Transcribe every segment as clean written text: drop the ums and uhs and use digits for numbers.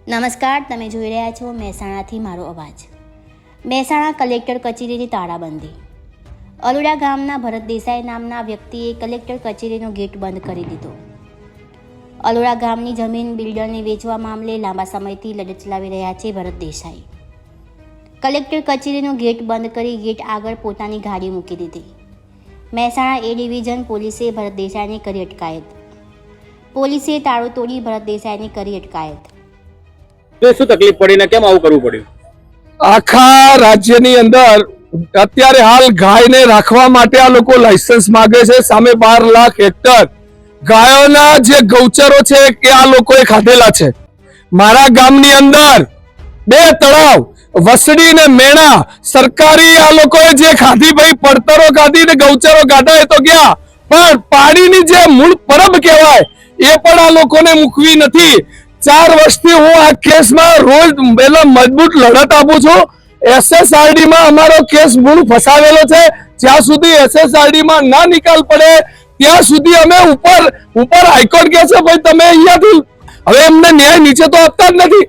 નમસ્કાર, તમે જોઈ રહ્યા છો મહેસાણાથી મારો અવાજ. મહેસાણા કલેક્ટર કચેરીની તાળાબંધી. અલુડા ગામના ભરત દેસાઈ નામના વ્યક્તિએ કલેક્ટર કચેરીનો ગેટ બંધ કરી દીધો. અલુડા ગામની જમીન બિલ્ડરને વેચવા મામલે લાંબા સમયથી લડત ચલાવી રહ્યા છે ભરત દેસાઈ. કલેક્ટર કચેરીનો ગેટ બંધ કરી ગેટ આગળ પોતાની ગાડી મૂકી દીધી. મહેસાણા એ ડિવિઝન પોલીસે ભરત દેસાઈની કરી અટકાયત. પોલીસે તાળું તોડી ભરત દેસાઈની કરી અટકાયત. શું તકલીફ પડી ને કેમ આવું કરવું પડ્યું? આખા રાજ્યની અંદર અત્યારે હાલ ગાયને રાખવા માટે આ લોકો લાયસન્સ માંગે છે. સામે 12 લાખ હેક્ટર ગાયોના જે ગૌચરો છે કે આ લોકોએ ખાધેલા છે. મારા ગામની અંદર 2 તળાવ વસડી ને મેણા સરકારી આ લોકોએ જે ખાધી ભાઈ પડતરો ખાધી ને ગૌચરો કાઢા એ તો ગયા, પણ પાણીની જે મૂળ પરબ કહેવાય એ પણ આ લોકોને મૂકવી નથી. 4 વર્ષથી હું આ કેસમાં રોજ પહેલા મજબૂત લડત આપું છું. SSRD માં અમારો કેસ મૂળ ફસાવેલો છે. જ્યાં સુધી SSRD માં ના નિકાલ પડે ત્યાં સુધી અમે ઉપર હાઈકોર્ટ કહે છે ભાઈ તમે અહીંયાથી હવે એમને ન્યાય નીચે તો આપતા જ નથી.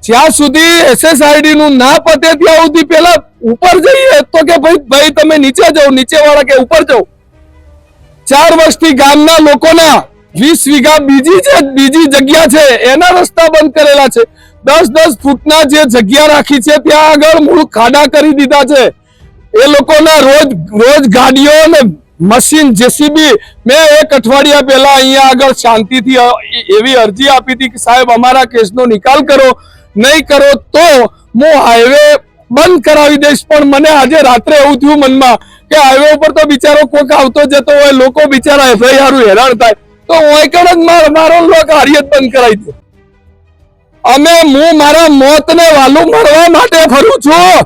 જ્યાં સુધી SSRD નું ના પતે ત્યાં સુધી પેલા ઉપર જઈએ તો કે ભાઈ તમે નીચે જાઓ, નીચે વાળા કે ઉપર જાઓ. 4 વર્ષથી ગામના લોકોના 20 વીઘા બીજી જગ્યા છે એના રસ્તા બંધ કરેલા છે. 10-10 ફૂટના જે જગ્યા રાખી છે ત્યાં આગળ મૂળ ખાડા કરી દીધા છે. એ લોકોના રોજ ગાડીઓ ને મશીન જેસીબી મેં 1 અઠવાડિયા પહેલા અહીંયા આગળ શાંતિથી એવી અરજી આપી હતી કે સાહેબ અમારા કેસનો નિકાલ કરો, નહીં કરો તો હું હાઈવે બંધ કરાવી દઈશ. પણ મને આજે રાત્રે એવું થયું મનમાં કે હાઈવે ઉપર તો બિચારો કોક આવતો જતો હોય, લોકો બિચારા FIR હેરાન થાય તો ઓયકણ જ મારો લોક હારિયત બંધ કરાવી દે. હું મારા મોતને વાલું મળવા માટે ફરું છું,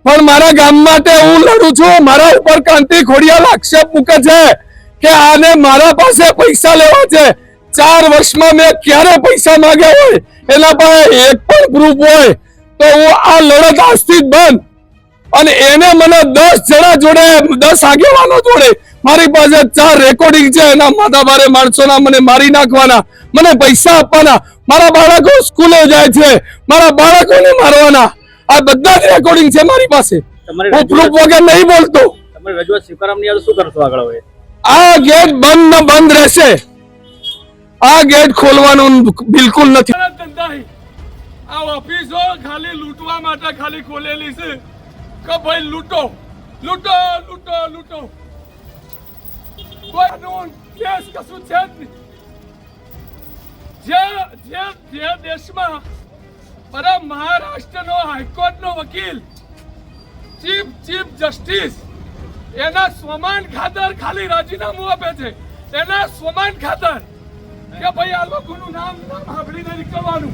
પણ મારા ગામ માટે હું લડું છું. મારા ઉપર કાંતિ ખોડિયાલ આક્ષેપ મૂકે છે કે આને મારા પાસે પૈસા લેવા છે. 4 વર્ષમાં મેં ક્યારે પૈસા માંગ્યા હોય એના પાસે એક પણ પ્રૂફ હોય તો હું આ લડત આજથી જ બંધ. અને એને મને 10 જણા જોડે 10 આગેવાનો જોડે મારી પાસે 4 રેકોર્ડિંગ છે. એના માથાભારે માણસોના મને મારી નાખવાના, મને પૈસા આપવાના, મારા બાળકો સ્કૂલે જાય છે, મારા બાળકોને મારવાના, આ બધા જ રેકોર્ડિંગ છે મારી પાસે. હું પ્રૂફ વગર નહીં બોલતો. તમારી રજૂઆત સ્વીકારવાની આવે શું કરશો આગળ? હવે આ ગેટ બંધ રહેશે. આ ગેટ ખોલવાનું બિલકુલ નથી. આ ઓફિસો ખાલી લૂંટવા માટે ખાલી ખોલેલી છે કે ભાઈ લૂંટો લૂંટો લૂંટો લૂંટો. કોઈ કેસ કશું છે જ નહીં. જે દેશમાં બરા મહારાષ્ટ્રનો હાઈકોર્ટનો વકીલ ચીફ જસ્ટિસ એના સ્વમાન ખાતર ખાલી રાજીનામું આપે છે. એના સ્વમાન ખાતર કે ભાઈ આ લોકોનું નામ સાંભળીને નીકળવાનું.